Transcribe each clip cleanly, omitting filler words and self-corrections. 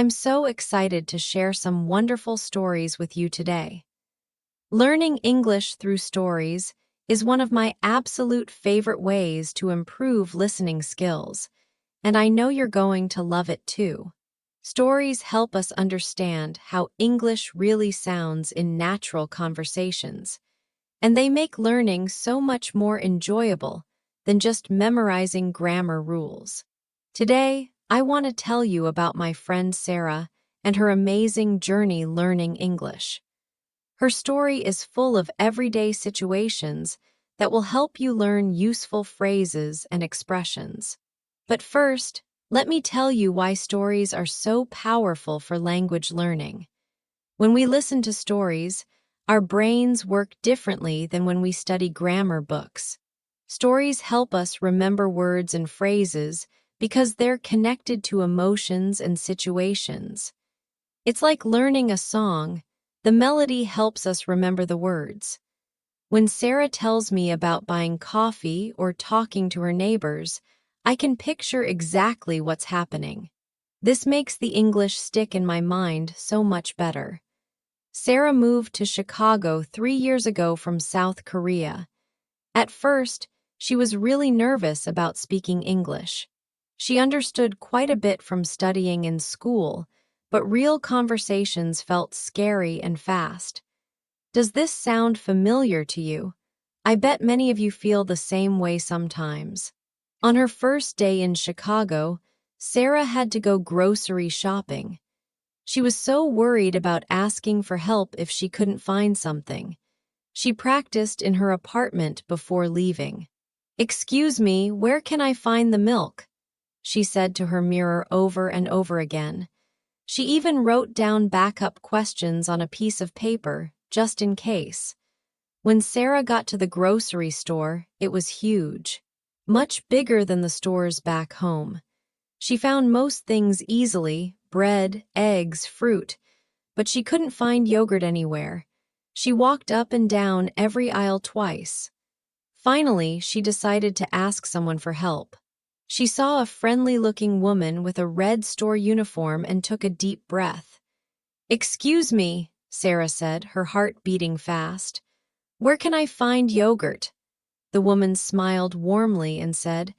I'm so excited to share some wonderful stories with you today. Learning English through stories is one of my absolute favorite ways to improve listening skills, and I know you're going to love it too. Stories help us understand how English really sounds in natural conversations, and they make learning so much more enjoyable than just memorizing grammar rules. Today, I want to tell you about my friend Sarah and her amazing journey learning English. Her story is full of everyday situations that will help you learn useful phrases and expressions. But first, let me tell you why stories are so powerful for language learning. When we listen to stories, our brains work differently than when we study grammar books. Stories help us remember words and phrases because they're connected to emotions and situations. It's like learning a song. The melody helps us remember the words. When Sarah tells me about buying coffee or talking to her neighbors, I can picture exactly what's happening. This makes the English stick in my mind so much better. Sarah moved to Chicago 3 years ago from South Korea. At first, she was really nervous about speaking English. She understood quite a bit from studying in school, but real conversations felt scary and fast. Does this sound familiar to you? I bet many of you feel the same way sometimes. On her first day in Chicago, Sarah had to go grocery shopping. She was so worried about asking for help if she couldn't find something. She practiced in her apartment before leaving. "Excuse me, where can I find the milk?" she said to her mirror over and over again. She even wrote down backup questions on a piece of paper, just in case. When Sarah got to the grocery store, it was huge, much bigger than the stores back home. She found most things easily: bread, eggs, fruit, but she couldn't find yogurt anywhere. She walked up and down every aisle twice. Finally, she decided to ask someone for help. She saw a friendly-looking woman with a red store uniform and took a deep breath. "Excuse me," Sarah said, her heart beating fast. "Where can I find yogurt?" The woman smiled warmly and said,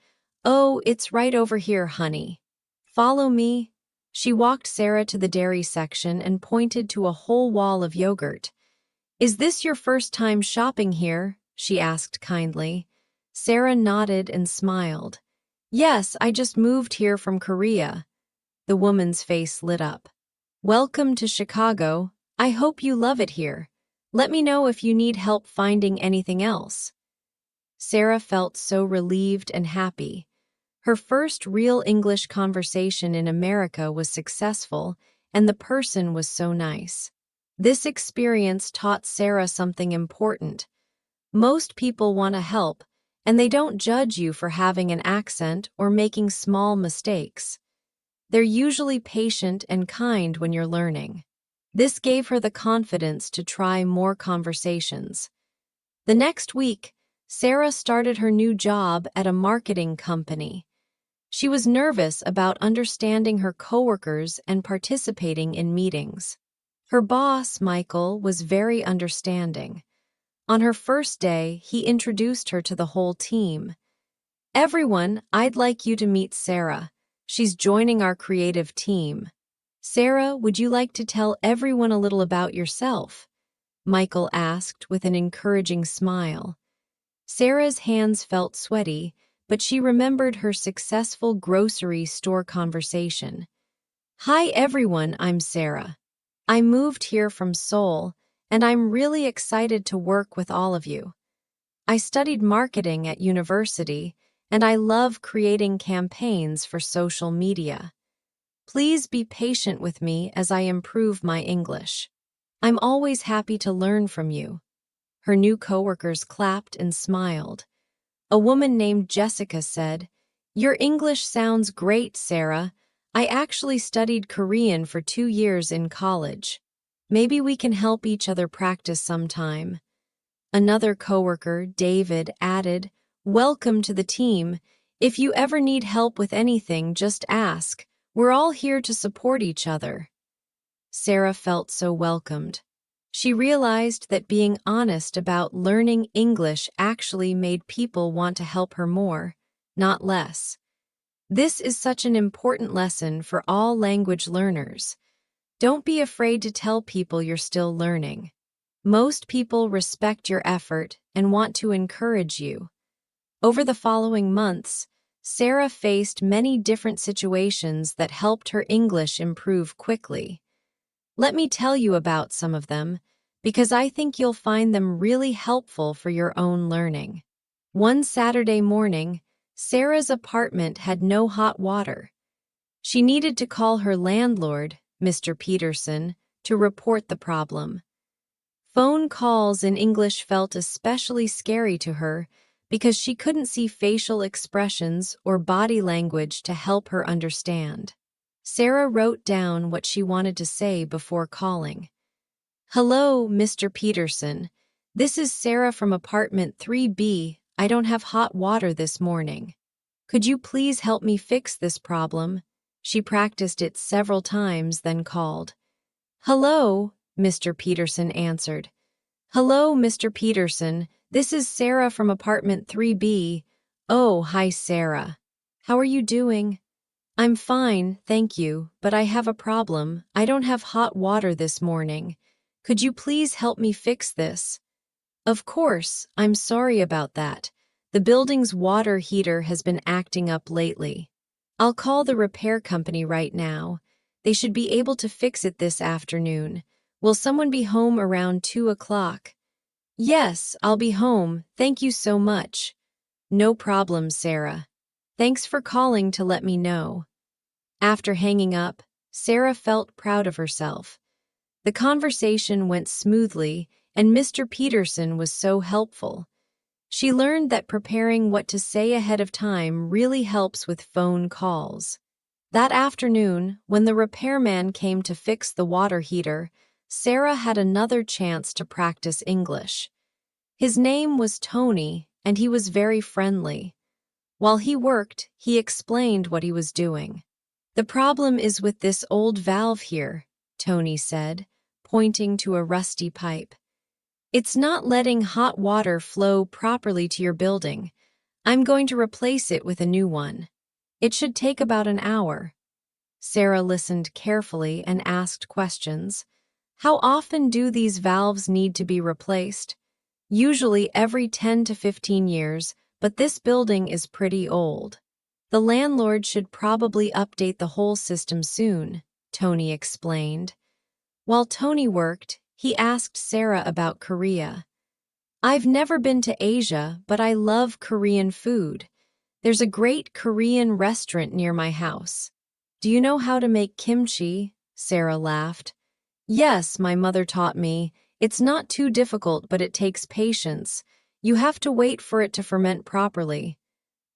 "Oh, it's right over here, honey. Follow me." She walked Sarah to the dairy section and pointed to a whole wall of yogurt. "Is this your first time shopping here?" she asked kindly. Sarah nodded and smiled. "Yes, I just moved here from Korea." The woman's face lit up. "Welcome to Chicago. I hope you love it here. Let me know if you need help finding anything else." Sarah felt so relieved and happy. Her first real English conversation in America was successful, and the person was so nice. This experience taught Sarah something important. Most people want to help, and they don't judge you for having an accent or making small mistakes. They're usually patient and kind when you're learning. This gave her the confidence to try more conversations. The next week, Sarah started her new job at a marketing company. She was nervous about understanding her coworkers and participating in meetings. Her boss, Michael, was very understanding. On her first day, he introduced her to the whole team. "Everyone, I'd like you to meet Sarah. She's joining our creative team." "Sarah, would you like to tell everyone a little about yourself?" Michael asked with an encouraging smile. Sarah's hands felt sweaty, but she remembered her successful grocery store conversation. "Hi everyone, I'm Sarah. I moved here from Seoul, and I'm really excited to work with all of you. I studied marketing at university, and I love creating campaigns for social media. Please be patient with me as I improve my English. I'm always happy to learn from you." Her new coworkers clapped and smiled. A woman named Jessica said, "Your English sounds great, Sarah. I actually studied Korean for 2 years in college. Maybe we can help each other practice sometime." Another coworker, David, added, "Welcome to the team. If you ever need help with anything, just ask. We're all here to support each other. Sarah felt so welcomed. She realized that being honest about learning English actually made people want to help her more, not less. This is such an important lesson for all language learners. Don't be afraid to tell people you're still learning. Most people respect your effort and want to encourage you. Over the following months, Sarah faced many different situations that helped her English improve quickly. Let me tell you about some of them, because I think you'll find them really helpful for your own learning. One Saturday morning, Sarah's apartment had no hot water. She needed to call her landlord, Mr. Peterson, to report the problem. Phone calls in English felt especially scary to her because she couldn't see facial expressions or body language to help her understand. Sarah wrote down what she wanted to say before calling. "Hello, Mr. Peterson. This is Sarah from apartment 3B. I don't have hot water this morning. Could you please help me fix this problem?" She practiced it several times, then called. "Hello," Mr. Peterson answered. "Hello, Mr. Peterson. This is Sarah from apartment 3B. Oh, hi, Sarah. How are you doing?" "I'm fine, thank you, but I have a problem. I don't have hot water this morning. Could you please help me fix this?" "Of course, I'm sorry about that. The building's water heater has been acting up lately. I'll call the repair company right now. They should be able to fix it this afternoon. Will someone be home around 2 o'clock? "Yes, I'll be home. Thank you so much." "No problem, Sarah. Thanks for calling to let me know." After hanging up, Sarah felt proud of herself. The conversation went smoothly, and Mr. Peterson was so helpful. She learned that preparing what to say ahead of time really helps with phone calls. That afternoon, when the repairman came to fix the water heater, Sarah had another chance to practice English. His name was Tony, and he was very friendly. While he worked, he explained what he was doing. "The problem is with this old valve here," Tony said, pointing to a rusty pipe. "It's not letting hot water flow properly to your building. I'm going to replace it with a new one. It should take about an hour." Sarah listened carefully and asked questions. "How often do these valves need to be replaced?" "Usually every 10 to 15 years, but this building is pretty old. The landlord should probably update the whole system soon," Tony explained. While Tony worked, he asked Sarah about Korea. "I've never been to Asia, but I love Korean food. There's a great Korean restaurant near my house. Do you know how to make kimchi?" Sarah laughed. "Yes, my mother taught me. It's not too difficult, but it takes patience. You have to wait for it to ferment properly."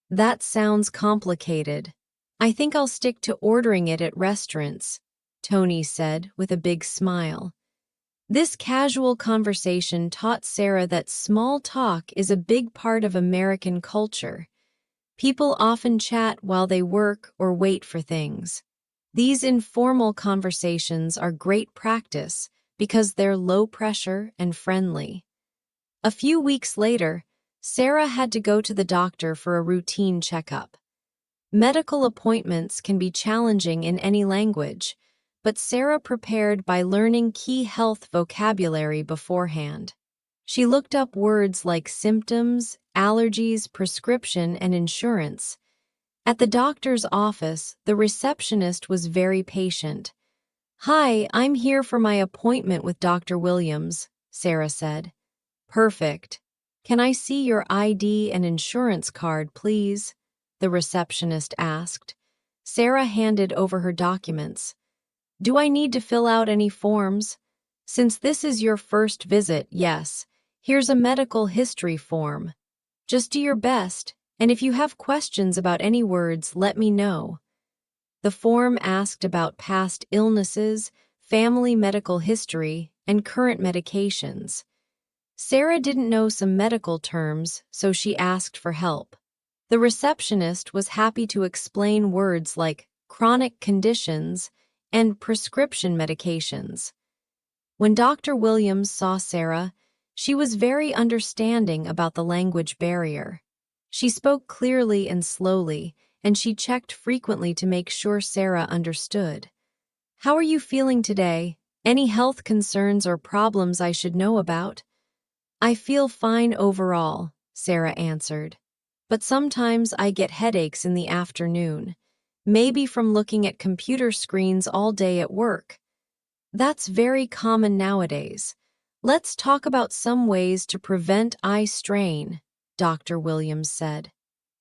"That sounds complicated. I think I'll stick to ordering it at restaurants," Tony said with a big smile. This casual conversation taught Sarah that small talk is a big part of American culture. People often chat while they work or wait for things. These informal conversations are great practice because they're low pressure and friendly. A few weeks later, Sarah had to go to the doctor for a routine checkup. Medical appointments can be challenging in any language, but Sarah prepared by learning key health vocabulary beforehand. She looked up words like symptoms, allergies, prescription, and insurance. At the doctor's office, the receptionist was very patient. "Hi, I'm here for my appointment with Dr. Williams," Sarah said. "Perfect. Can I see your ID and insurance card, please?" the receptionist asked. Sarah handed over her documents. "Do I need to fill out any forms?" "Since this is your first visit, yes. Here's a medical history form. Just do your best, and if you have questions about any words, let me know." The form asked about past illnesses, family medical history, and current medications. Sarah didn't know some medical terms, so she asked for help. The receptionist was happy to explain words like chronic conditions, and prescription medications. When Dr. Williams saw Sarah, she was very understanding about the language barrier. She spoke clearly and slowly, and she checked frequently to make sure Sarah understood. "How are you feeling today? Any health concerns or problems I should know about?" "I feel fine overall," Sarah answered. "But sometimes I get headaches in the afternoon, maybe from looking at computer screens all day at work." "That's very common nowadays. Let's talk about some ways to prevent eye strain," Dr. Williams said.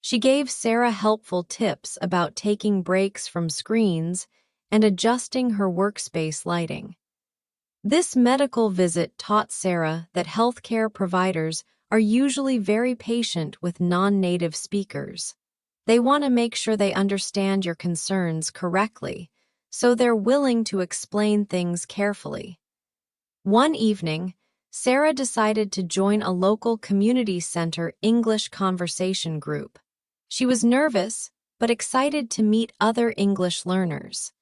She gave Sarah helpful tips about taking breaks from screens and adjusting her workspace lighting. This medical visit taught Sarah that healthcare providers are usually very patient with non-native speakers. They want to make sure they understand your concerns correctly, so they're willing to explain things carefully. One evening, Sarah decided to join a local community center English conversation group. She was nervous, but excited to meet other English learners.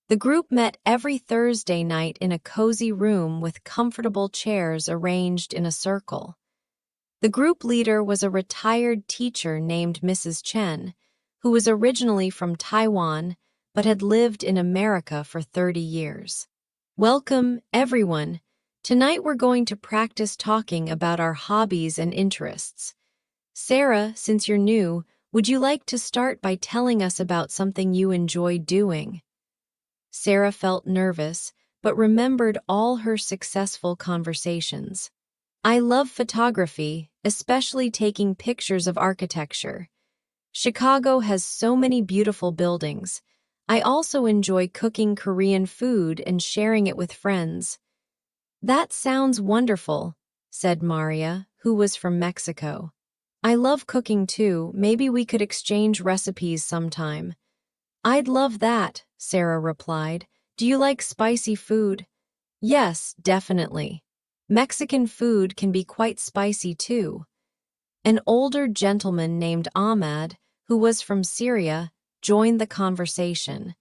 The group met every Thursday night in a cozy room with comfortable chairs arranged in a circle. The group leader was a retired teacher named Mrs. Chen, who was originally from Taiwan but had lived in America for 30 years. "Welcome, everyone. Tonight we're going to practice talking about our hobbies and interests. Sarah, since you're new, would you like to start by telling us about something you enjoy doing?" Sarah felt nervous, but remembered all her successful conversations. "I love photography, especially taking pictures of architecture. Chicago has so many beautiful buildings. I also enjoy cooking Korean food and sharing it with friends." "That sounds wonderful," said Maria, who was from Mexico. "I love cooking too. Maybe we could exchange recipes sometime." "I'd love that," Sarah replied. "Do you like spicy food?" "Yes, definitely. Mexican food can be quite spicy too." An older gentleman named Ahmad, who was from Syria, joined the conversation.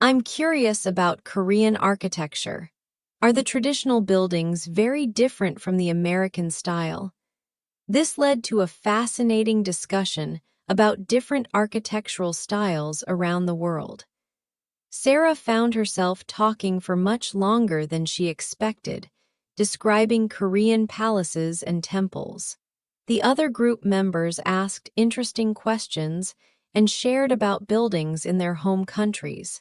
"I'm curious about Korean architecture. Are the traditional buildings very different from the American style?" This led to a fascinating discussion about different architectural styles around the world. Sarah found herself talking for much longer than she expected, describing Korean palaces and temples. The other group members asked interesting questions and shared about buildings in their home countries.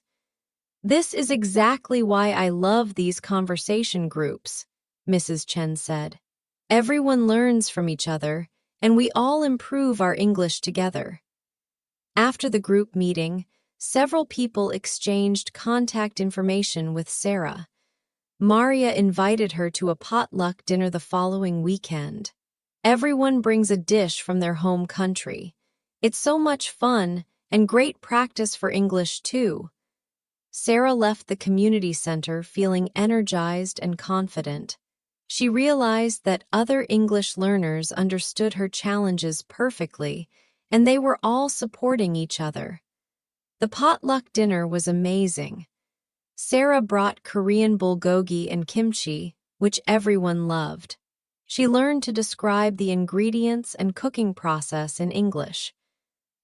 "This is exactly why I love these conversation groups," Mrs. Chen said. "Everyone learns from each other, and we all improve our English together." After the group meeting, several people exchanged contact information with Sarah. Maria invited her to a potluck dinner the following weekend. Everyone brings a dish from their home country. It's so much fun and great practice for English too. Sarah left the community center feeling energized and confident. She realized that other English learners understood her challenges perfectly, and they were all supporting each other. The potluck dinner was amazing. Sarah brought Korean bulgogi and kimchi, which everyone loved. She learned to describe the ingredients and cooking process in English.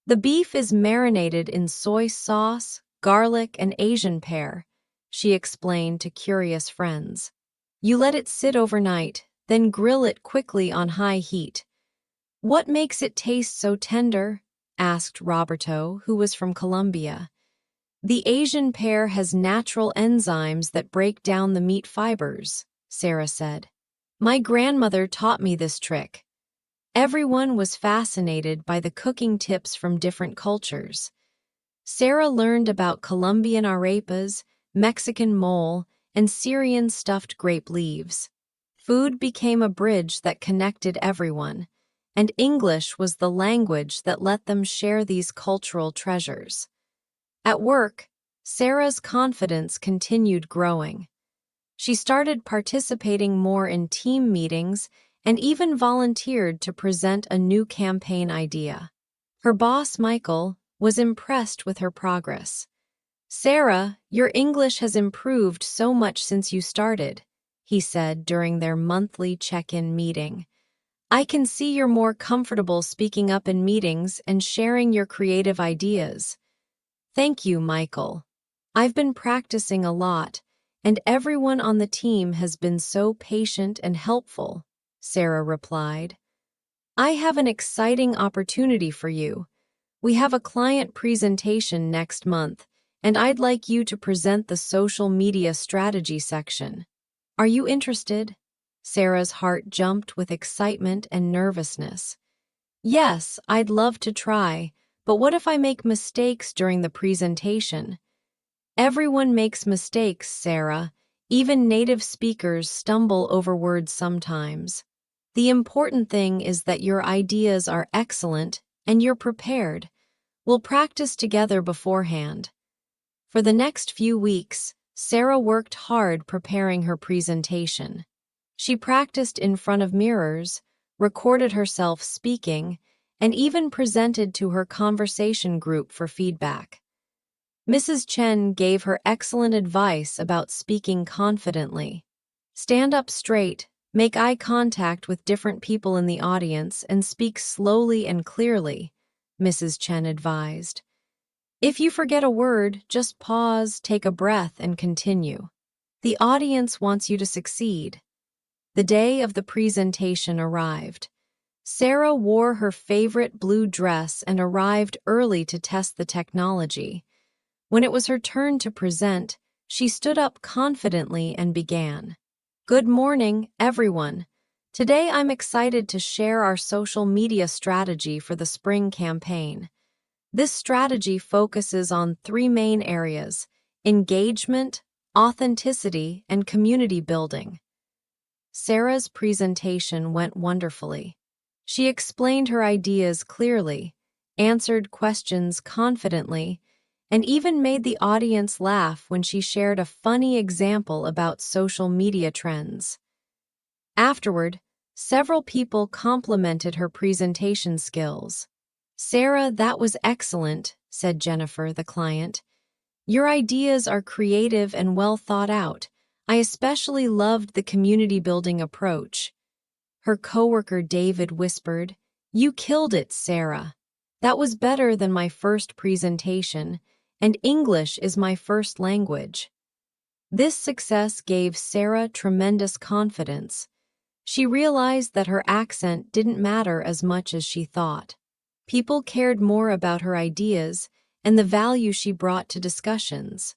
"The beef is marinated in soy sauce, garlic, and Asian pear," she explained to curious friends. "You let it sit overnight, then grill it quickly on high heat." "What makes it taste so tender?" asked Roberto, who was from Colombia. "The Asian pear has natural enzymes that break down the meat fibers," Sarah said. "My grandmother taught me this trick." Everyone was fascinated by the cooking tips from different cultures. Sarah learned about Colombian arepas, Mexican mole, and Syrian stuffed grape leaves. Food became a bridge that connected everyone, and English was the language that let them share these cultural treasures. At work, Sarah's confidence continued growing. She started participating more in team meetings and even volunteered to present a new campaign idea. Her boss, Michael, was impressed with her progress. Sarah, your English has improved so much since you started, he said during their monthly check-in meeting. I can see you're more comfortable speaking up in meetings and sharing your creative ideas. Thank you, Michael. I've been practicing a lot, and everyone on the team has been so patient and helpful, Sarah replied. I have an exciting opportunity for you. We have a client presentation next month, and I'd like you to present the social media strategy section. Are you interested? Sarah's heart jumped with excitement and nervousness. Yes, I'd love to try, but what if I make mistakes during the presentation? Everyone makes mistakes, Sarah. Even native speakers stumble over words sometimes. The important thing is that your ideas are excellent and you're prepared. We'll practice together beforehand. For the next few weeks, Sarah worked hard preparing her presentation. She practiced in front of mirrors, recorded herself speaking, and even presented to her conversation group for feedback. Mrs. Chen gave her excellent advice about speaking confidently. Stand up straight, make eye contact with different people in the audience, and speak slowly and clearly, Mrs. Chen advised. If you forget a word, just pause, take a breath, and continue. The audience wants you to succeed. The day of the presentation arrived. Sarah wore her favorite blue dress and arrived early to test the technology. When it was her turn to present, she stood up confidently and began. Good morning, everyone. Today I'm excited to share our social media strategy for the spring campaign. This strategy focuses on three main areas: engagement, authenticity, and community building. Sarah's presentation went wonderfully. She explained her ideas clearly, answered questions confidently, and even made the audience laugh when she shared a funny example about social media trends. Afterward, several people complimented her presentation skills. Sarah, that was excellent, said Jennifer, the client. Your ideas are creative and well thought out. I especially loved the community building approach. Her coworker David whispered, You killed it, Sarah. That was better than my first presentation, and English is my first language. This success gave Sarah tremendous confidence. She realized that her accent didn't matter as much as she thought. People cared more about her ideas and the value she brought to discussions.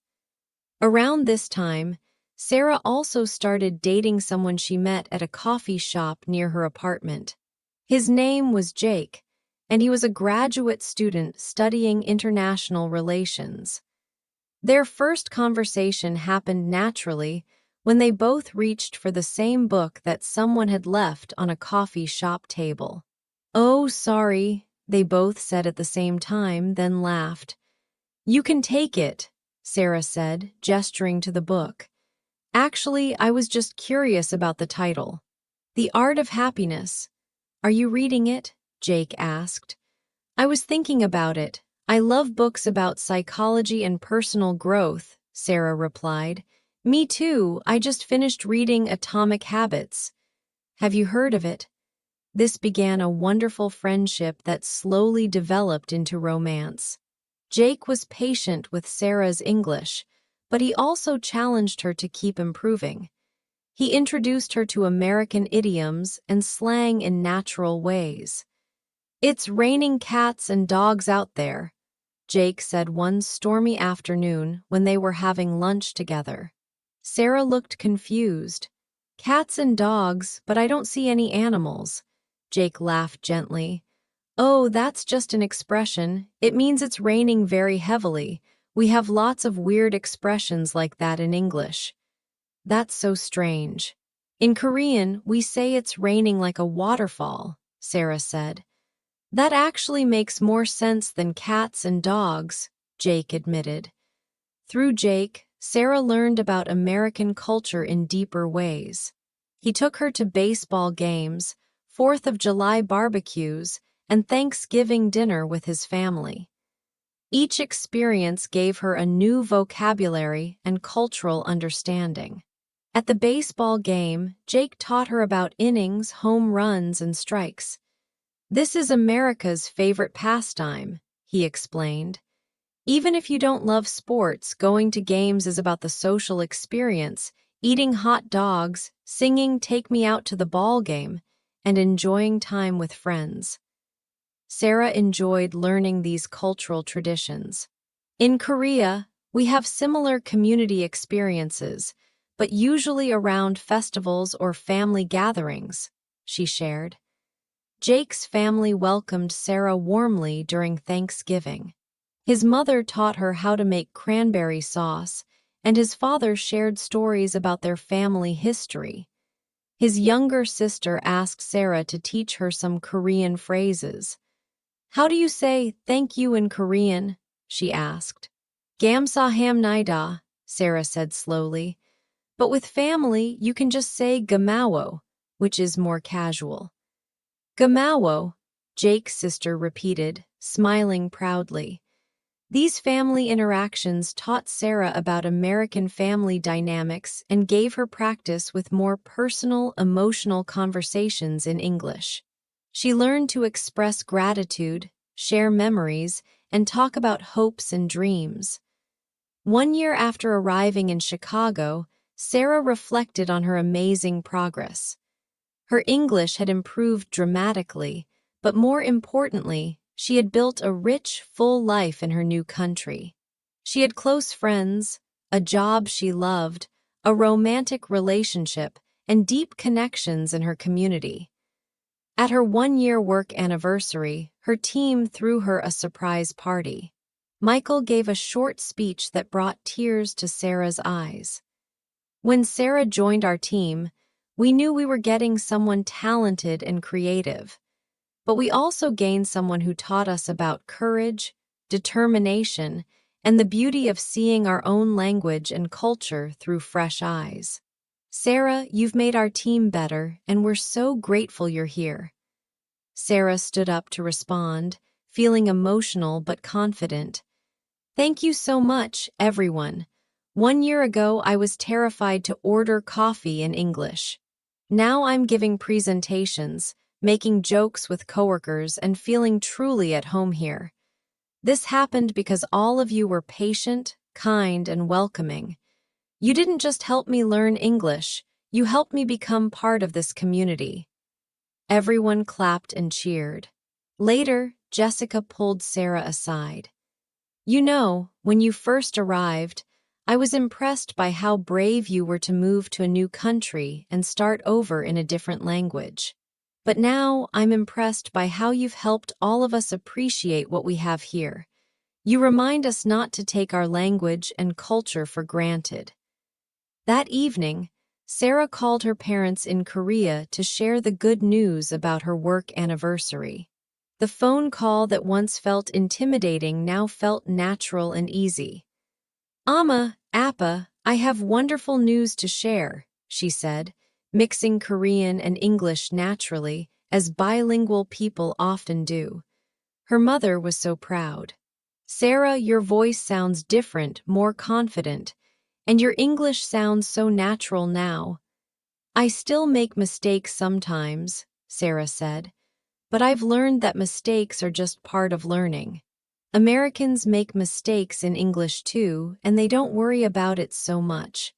Around this time, Sarah also started dating someone she met at a coffee shop near her apartment. His name was Jake, and he was a graduate student studying international relations. Their first conversation happened naturally when they both reached for the same book that someone had left on a coffee shop table. Oh, sorry, they both said at the same time, then laughed. You can take it, Sarah said, gesturing to the book. Actually, I was just curious about the title. The Art of Happiness. Are you reading it? Jake asked. I was thinking about it. I love books about psychology and personal growth, Sarah replied. Me too, I just finished reading Atomic Habits. Have you heard of it? This began a wonderful friendship that slowly developed into romance. Jake was patient with Sarah's English, but he also challenged her to keep improving. He introduced her to American idioms and slang in natural ways. It's raining cats and dogs out there, Jake said one stormy afternoon when they were having lunch together. Sarah looked confused. Cats and dogs, but I don't see any animals. Jake laughed gently. Oh, that's just an expression. It means it's raining very heavily. We have lots of weird expressions like that in English. That's so strange. In Korean, we say it's raining like a waterfall, Sarah said. That actually makes more sense than cats and dogs, Jake admitted. Through Jake, Sarah learned about American culture in deeper ways. He took her to baseball games, 4th of July barbecues, and Thanksgiving dinner with his family. Each experience gave her a new vocabulary and cultural understanding. At the baseball game, Jake taught her about innings, home runs, and strikes. "This is America's favorite pastime," he explained. "Even if you don't love sports, going to games is about the social experience, eating hot dogs, singing 'Take Me Out to the Ball Game,' and enjoying time with friends." Sarah enjoyed learning these cultural traditions. "In Korea, we have similar community experiences, but usually around festivals or family gatherings," she shared. Jake's family welcomed Sarah warmly during Thanksgiving. His mother taught her how to make cranberry sauce, and his father shared stories about their family history. His younger sister asked Sarah to teach her some Korean phrases. "How do you say thank you in Korean?" she asked. "Gamsahamnida," Sarah said slowly. "But with family, you can just say gamawo, which is more casual." "Gamawo," Jake's sister repeated, smiling proudly. These family interactions taught Sarah about American family dynamics and gave her practice with more personal, emotional conversations in English. She learned to express gratitude, share memories, and talk about hopes and dreams. One year after arriving in Chicago, Sarah reflected on her amazing progress. Her English had improved dramatically, but more importantly, she had built a rich, full life in her new country. She had close friends, a job she loved, a romantic relationship, and deep connections in her community. At her one-year work anniversary, her team threw her a surprise party. Michael gave a short speech that brought tears to Sarah's eyes. "When Sarah joined our team, we knew we were getting someone talented and creative. But we also gained someone who taught us about courage, determination, and the beauty of seeing our own language and culture through fresh eyes. Sarah, you've made our team better, and we're so grateful you're here." Sarah stood up to respond, feeling emotional but confident. "Thank you so much, everyone. 1 year ago, I was terrified to order coffee in English. Now I'm giving presentations, making jokes with coworkers, and feeling truly at home here. This happened because all of you were patient, kind, and welcoming. You didn't just help me learn English, you helped me become part of this community." Everyone clapped and cheered. Later, Jessica pulled Sarah aside. "You know, when you first arrived, I was impressed by how brave you were to move to a new country and start over in a different language. But now I'm impressed by how you've helped all of us appreciate what we have here. You remind us not to take our language and culture for granted." That evening, Sarah called her parents in Korea to share the good news about her work anniversary. The phone call that once felt intimidating now felt natural and easy. "Amma, Appa, I have wonderful news to share," she said, mixing Korean and English naturally, as bilingual people often do. Her mother was so proud. "Sarah, your voice sounds different, more confident, and your English sounds so natural now." "I still make mistakes sometimes," Sarah said, "but I've learned that mistakes are just part of learning. Americans make mistakes in English too, and they don't worry about it so much."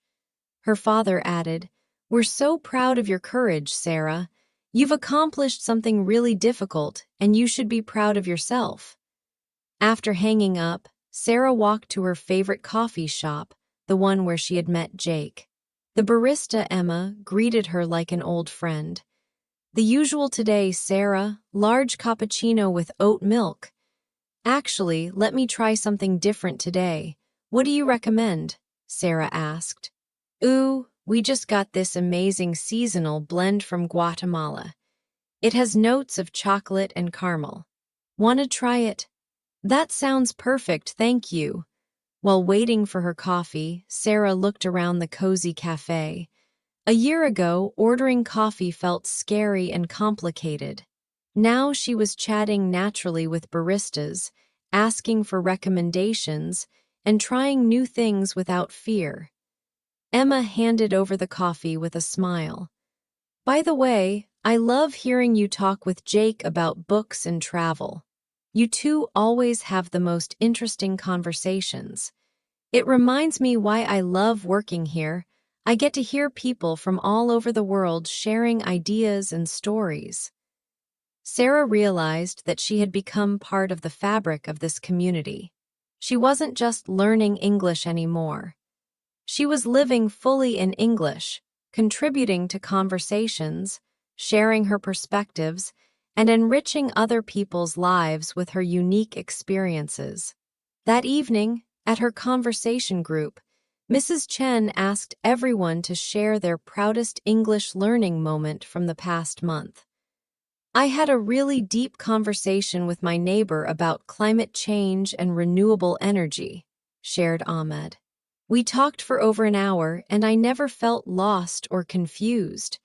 Her father added, "We're so proud of your courage, Sarah. You've accomplished something really difficult, and you should be proud of yourself." After hanging up, Sarah walked to her favorite coffee shop, the one where she had met Jake. The barista, Emma, greeted her like an old friend. "The usual today, Sarah, large cappuccino with oat milk." "Actually, let me try something different today. What do you recommend?" Sarah asked. "Ooh, we just got this amazing seasonal blend from Guatemala. It has notes of chocolate and caramel. Want to try it?" "That sounds perfect, thank you." While waiting for her coffee, Sarah looked around the cozy cafe. A year ago, ordering coffee felt scary and complicated. Now she was chatting naturally with baristas, asking for recommendations, and trying new things without fear. Emma handed over the coffee with a smile. By the way, I love hearing you talk with Jake about books and travel. You two always have the most interesting conversations. It reminds me why I love working here. I get to hear people from all over the world sharing ideas and stories. Sarah realized that she had become part of the fabric of this community. She wasn't just learning English anymore. She was living fully in English, contributing to conversations, sharing her perspectives, and enriching other people's lives with her unique experiences. That evening, at her conversation group, Mrs. Chen asked everyone to share their proudest English learning moment from the past month. I had a really deep conversation with my neighbor about climate change and renewable energy, shared Ahmed. We talked for over an hour, and I never felt lost or confused.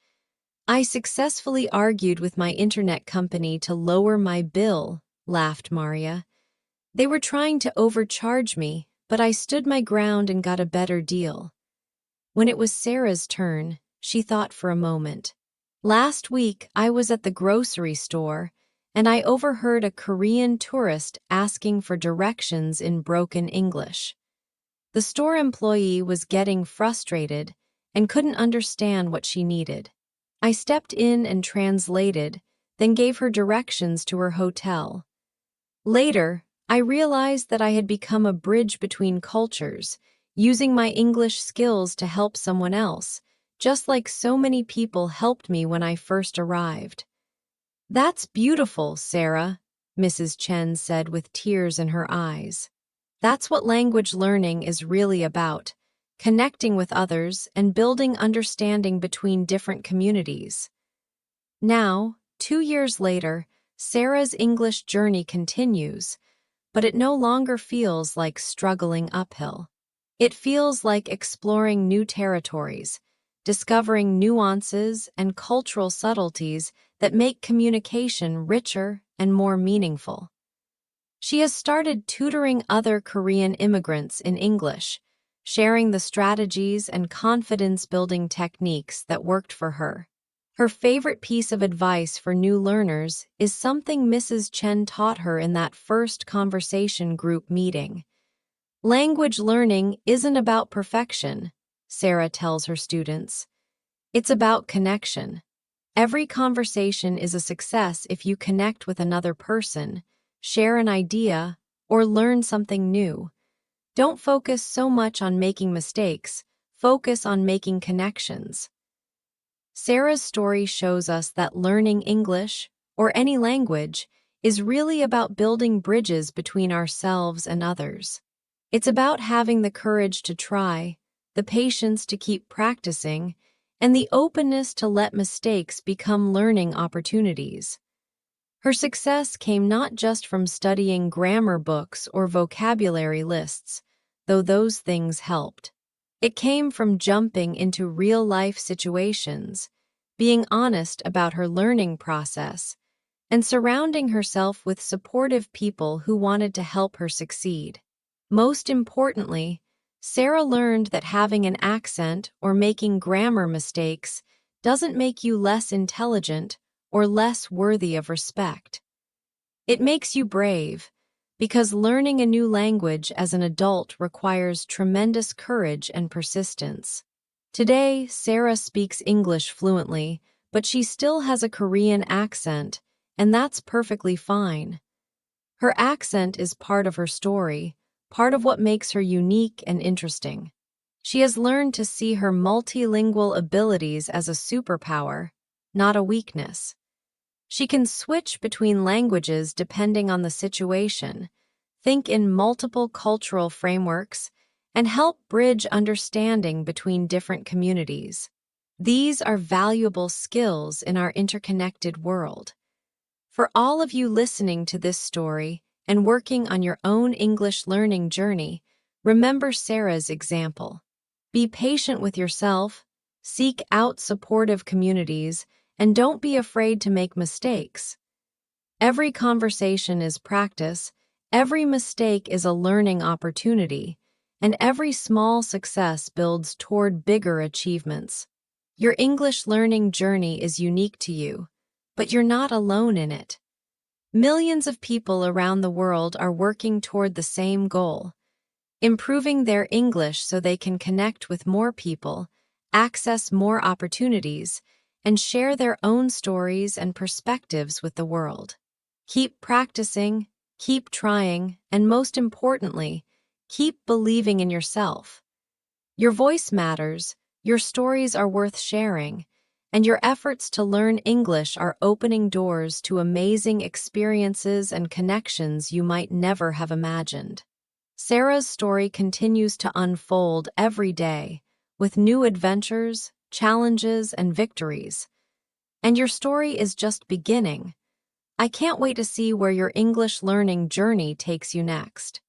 I successfully argued with my internet company to lower my bill, laughed Maria. They were trying to overcharge me, but I stood my ground and got a better deal. When it was Sarah's turn, she thought for a moment. Last week, I was at the grocery store, and I overheard a Korean tourist asking for directions in broken English. The store employee was getting frustrated and couldn't understand what she needed. I stepped in and translated, then gave her directions to her hotel. Later, I realized that I had become a bridge between cultures, using my English skills to help someone else, just like so many people helped me when I first arrived. That's beautiful, Sarah, Mrs. Chen said with tears in her eyes. That's what language learning is really about, connecting with others and building understanding between different communities. Now, 2 years later, Sarah's English journey continues, but it no longer feels like struggling uphill. It feels like exploring new territories, discovering nuances and cultural subtleties that make communication richer and more meaningful. She has started tutoring other Korean immigrants in English, sharing the strategies and confidence-building techniques that worked for her. Her favorite piece of advice for new learners is something Mrs. Chen taught her in that first conversation group meeting. Language learning isn't about perfection, Sarah tells her students. It's about connection. Every conversation is a success if you connect with another person, share an idea, or learn something new. Don't focus so much on making mistakes, focus on making connections. Sarah's story shows us that learning English, or any language, is really about building bridges between ourselves and others. It's about having the courage to try, the patience to keep practicing, and the openness to let mistakes become learning opportunities. Her success came not just from studying grammar books or vocabulary lists, though those things helped. It came from jumping into real-life situations, being honest about her learning process, and surrounding herself with supportive people who wanted to help her succeed. Most importantly, Sarah learned that having an accent or making grammar mistakes doesn't make you less intelligent or less worthy of respect. It makes you brave, because learning a new language as an adult requires tremendous courage and persistence. Today, Sarah speaks English fluently, but she still has a Korean accent, and that's perfectly fine. Her accent is part of her story, part of what makes her unique and interesting. She has learned to see her multilingual abilities as a superpower, not a weakness. She can switch between languages depending on the situation, think in multiple cultural frameworks, and help bridge understanding between different communities. These are valuable skills in our interconnected world. For all of you listening to this story and working on your own English learning journey, remember Sarah's example. Be patient with yourself, seek out supportive communities, and don't be afraid to make mistakes. Every conversation is practice, Every mistake is a learning opportunity, and every small success builds toward bigger achievements. Your English learning journey is unique to you, but you're not alone in it. Millions of people around the world are working toward the same goal: improving their English so they can connect with more people, access more opportunities, and share their own stories and perspectives with the world. Keep practicing, keep trying, and most importantly, keep believing in yourself. Your voice matters, your stories are worth sharing, and your efforts to learn English are opening doors to amazing experiences and connections you might never have imagined. Sarah's story continues to unfold every day, with new adventures, challenges, and victories. And your story is just beginning. I can't wait to see where your English learning journey takes you next.